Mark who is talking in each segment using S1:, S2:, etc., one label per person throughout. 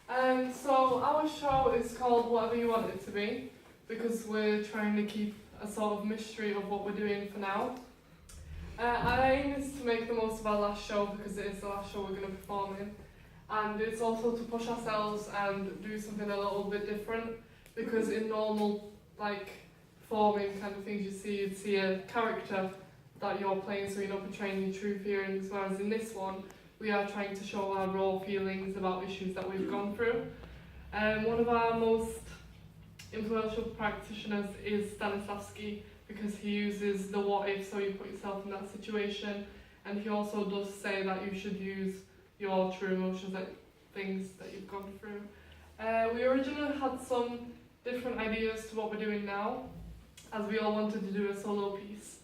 S1: So our show is called Whatever You Want It to Be, because we're trying to keep a sort of mystery of what we're doing for now. Our aim is to make the most of our last show, because it is the last show we're going to perform in. And it's also to push ourselves and do something a little bit different, because in normal, like, performing kind of things you'd see a character that you're playing, so you're not portraying your true feelings, whereas in this one, we are trying to show our raw feelings about issues that we've gone through. One of our most influential practitioners is Stanislavski, because he uses the what if, so you put yourself in that situation, and he also does say that you should use your true emotions, like things that you've gone through. We originally had some different ideas to what we're doing now, as we all wanted to do a solo piece.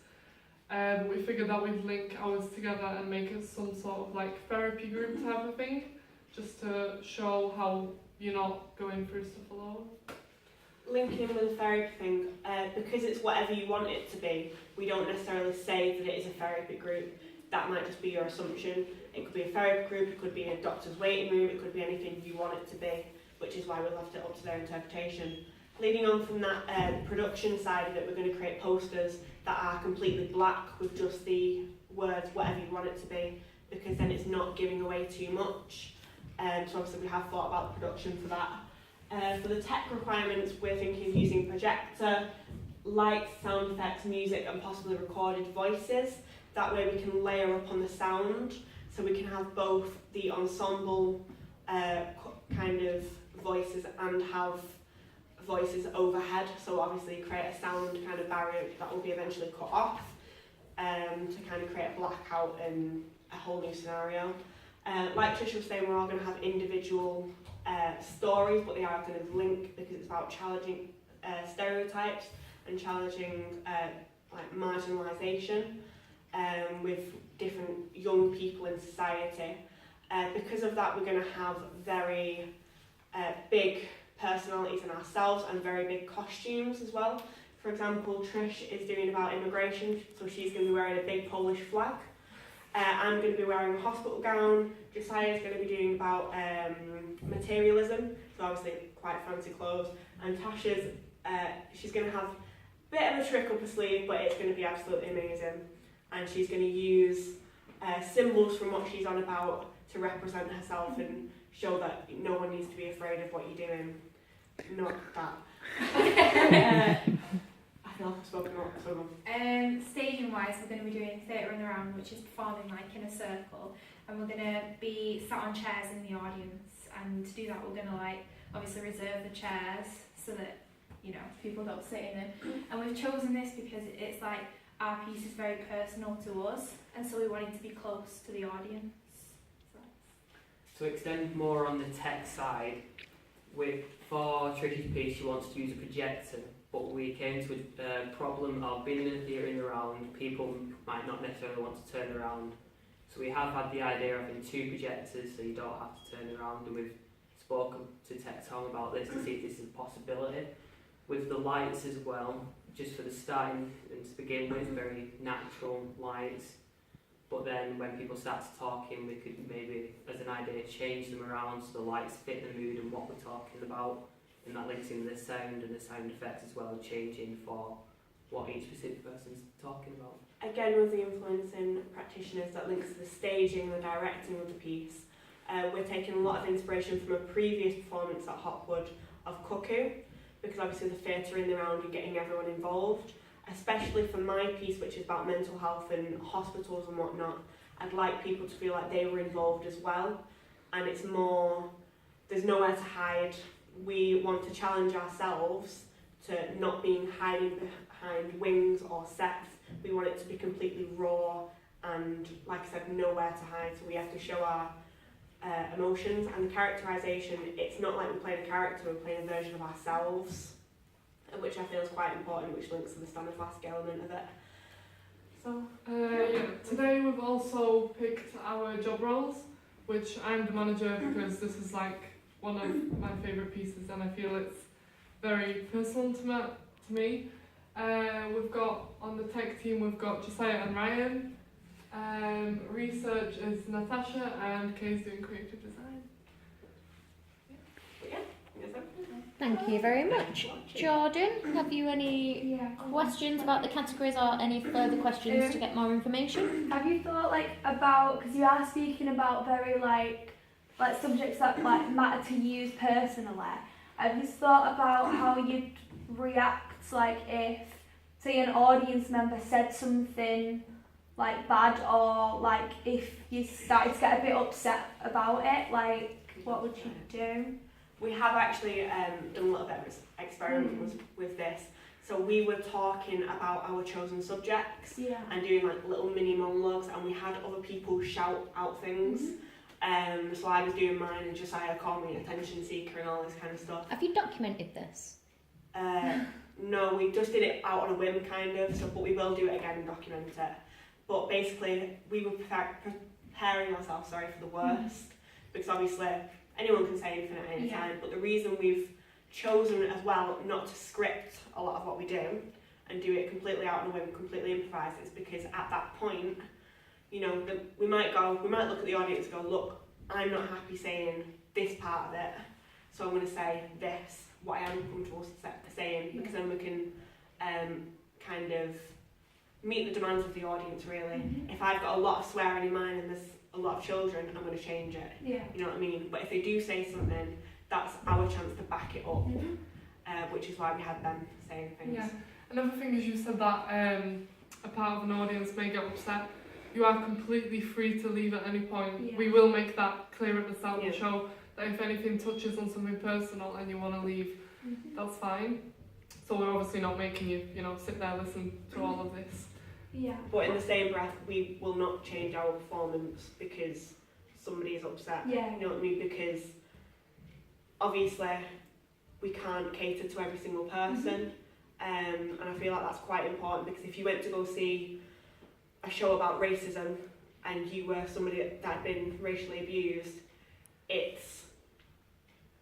S1: But we figured that we'd link ours together and make it some sort of like therapy group type of thing, just to show how you're not going through stuff alone.
S2: Linking with the therapy thing, because it's whatever you want it to be, we don't necessarily say that it is a therapy group. That might just be your assumption. It could be a therapy group, it could be a doctor's waiting room, it could be anything you want it to be, which is why we left it up to their interpretation. Leading on from that production side of it, we're going to create posters that are completely black with just the words whatever you want it to be, because then it's not giving away too much. So obviously we have thought about the production for that. For the tech requirements, we're thinking of using projector, lights, sound effects, music and possibly recorded voices. That way we can layer up on the sound, so we can have both the ensemble kind of voices and have voices overhead, so obviously create a sound kind of barrier that will be eventually cut off, to kind of create a blackout and a whole new scenario. Like Trish was saying, we're all going to have individual stories, but they are going to link, because it's about challenging stereotypes and challenging like marginalisation with different young people in society. Because of that, we're going to have very big personalities in ourselves and very big costumes as well. For example, Trish is doing about immigration, so she's going to be wearing a big Polish flag. I'm going to be wearing a hospital gown. Josiah is going to be doing about materialism, so obviously quite fancy clothes. And Tasha's, she's going to have a bit of a trick up her sleeve, but it's going to be absolutely amazing. And she's going to use symbols from what she's on about to represent herself and show that no one needs to be afraid of what you're doing. Not that. I feel like I've spoken a lot, so
S3: staging wise, we're going to be doing theatre in the round, which is performing like in a circle, and we're going to be sat on chairs in the audience, and to do that we're going to like obviously reserve the chairs so that, you know, people don't sit in them. And we've chosen this because it's like our piece is very personal to us, and so we wanted to be close to the audience.
S4: To extend more on the tech side, for Trish's piece she wants to use a projector, but we came to a problem of being in a theatre in the round, people might not necessarily want to turn around. So we have had the idea of having 2 projectors so you don't have to turn around, and we've spoken to Tech Tom about this to see if this is a possibility. With the lights as well, just for the starting and to begin with, very natural lights. But then when people start talking, we could maybe, as an idea, change them around so the lights fit the mood and what we're talking about. And that links in the sound and the sound effects as well, changing for what each specific person's talking about.
S2: Again, with the influencing practitioners, that links to the staging, the directing of the piece. We're taking a lot of inspiration from a previous performance at Hopwood of Cuckoo, because obviously the theatre in the round and getting everyone involved. Especially for my piece, which is about mental health and hospitals and whatnot, I'd like people to feel like they were involved as well. And it's more, there's nowhere to hide. We want to challenge ourselves to not being hiding behind wings or sets. We want it to be completely raw and, like I said, nowhere to hide. So we have to show our emotions. And the characterisation, it's not like we're playing a character, we're playing a version of ourselves, which I feel is quite important, which links to the Stanislavski element of it. So,
S1: today we've also picked our job roles, which I'm the manager because this is like one of my favourite pieces and I feel it's very personal to me. We've got, on the tech team, we've got Josiah and Ryan. Research is Natasha, and Kay's doing creative design.
S5: Thank you very much. Jordan, have you any questions about the categories or any further questions to get more information?
S6: Have you thought about, because you are speaking about very like subjects that matter to you personally, have you thought about how you'd react if, say, an audience member said something bad, or if you started to get a bit upset about it, what would you do?
S2: We have actually done a little bit of experiment with this. So we were talking about our chosen subjects and doing little mini monologues, and we had other people shout out things. So I was doing mine, and Josiah called me attention seeker and all this kind of stuff.
S5: Have you documented this?
S2: No, we just did it out on a whim kind of, but we will do it again and document it. But basically, we were preparing ourselves, for the worst, because obviously anyone can say anything at any time. But the reason we've chosen as well not to script a lot of what we do and do it completely out on a whim, completely improvise, is because at that point, we might look at the audience and go, look, I'm not happy saying this part of it, so I'm going to say this, what I am comfortable saying, because then we can kind of meet the demands of the audience, really. If I've got a lot of swearing in mine and there's a lot of children, I'm going to change it. You know what I mean? But if they do say something, that's our chance to back it up, which is why we had them saying things.
S1: Yeah. Another thing is, you said that a part of an audience may get upset. You are completely free to leave at any point. We will make that clear at the start of the show, that if anything touches on something personal and you want to leave, that's fine. So we're obviously not making you, sit there, listen to all of this.
S2: But in the same breath, we will not change our performance because somebody is upset. You know what I mean? Because obviously we can't cater to every single person, and I feel like that's quite important, because if you went to go see a show about racism and you were somebody that had been racially abused, it's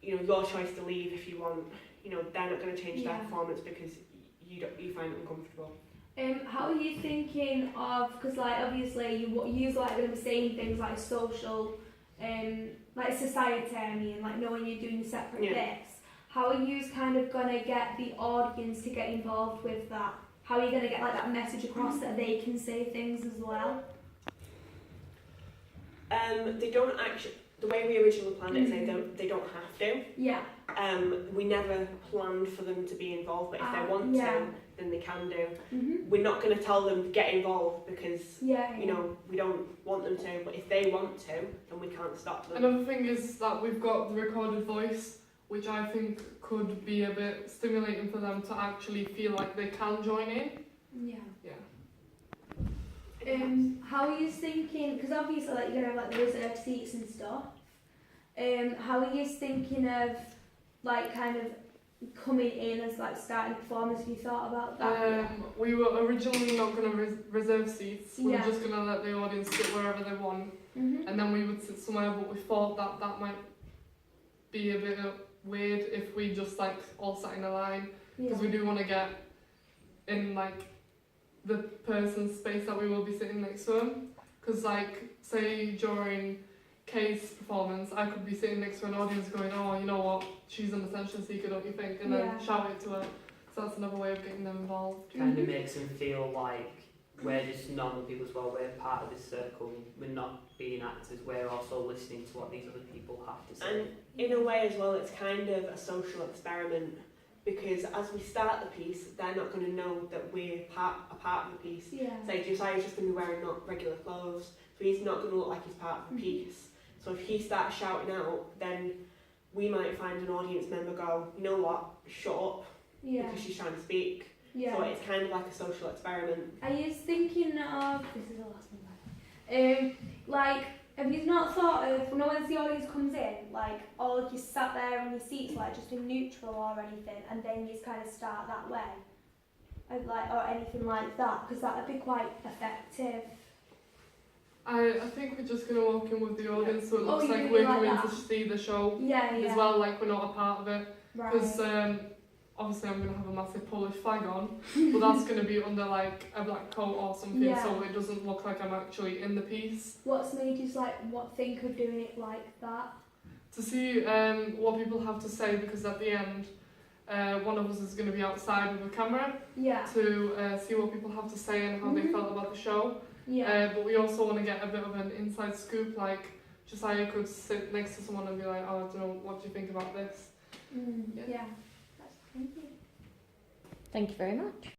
S2: your choice to leave if you want. They're not going to change their performance because you find it uncomfortable.
S6: How are you thinking of, because obviously you going to be saying things like social, society, knowing you're doing separate bits. How are you kind of going to get the audience to get involved with that? How are you going to get that message across that they can say things as well?
S2: They don't actually. The way we originally planned it is they don't have to. We never planned for them to be involved, but if they want to, then they can do. We're not going to tell them to get involved because we don't want them to, but if they want to, then we can't stop them.
S1: Another thing is that we've got the recorded voice, which I think could be a bit stimulating for them to actually feel like they can join in.
S6: How are you thinking, because obviously you're going to have the reserved seats and stuff, how are you thinking of kind of coming in as starting a performance? Have you thought about that?
S1: We were originally not going to reserve seats. We were just going to let the audience sit wherever they want, and then we would sit somewhere, but we thought that might be a bit weird if we just all sat in a line, because we do want to get in the person's space that we will be sitting next to them. Because say during Kay's performance, I could be sitting next to an audience going, oh, you know what, she's an attention seeker, don't you think? And then shout it to her. So that's another way of getting them involved.
S4: Kind of makes them feel like we're just normal people as well, we're part of this circle, we're not being actors, we're also listening to what these other people have to say.
S2: And in a way as well, it's kind of a social experiment, because as we start the piece, they're not going to know that we're a part of the piece. Say Josiah's just going to be wearing not regular clothes, so he's not going to look like he's part of the piece. So if he starts shouting out, then we might find an audience member go, you know what, shut up, because she's trying to speak. So it's kind of like a social experiment.
S6: Are you thinking of, this is the last one, have you not thought of, once the audience comes in, all of you sat there on your seats, just in neutral or anything, and then you just kind of start that way? Or anything like that, because that would be quite effective.
S1: I think we're just going to walk in with the audience, so it looks like we're coming to see the show as well, we're not a part of it. Because obviously I'm going to have a massive Polish flag on, but that's going to be under a black coat or something, so it doesn't look like I'm actually in the piece.
S6: What's made you think of doing it like that?
S1: To see what people have to say, because at the end one of us is going to be outside with a camera
S6: Yeah.
S1: to see what people have to say and how they felt about the show.
S6: Yeah.
S1: But we also want to get a bit of an inside scoop, like Josiah could sit next to someone and be like, oh, I don't know, what do you think about this?
S6: Yeah. Thank you.
S5: Thank you very much.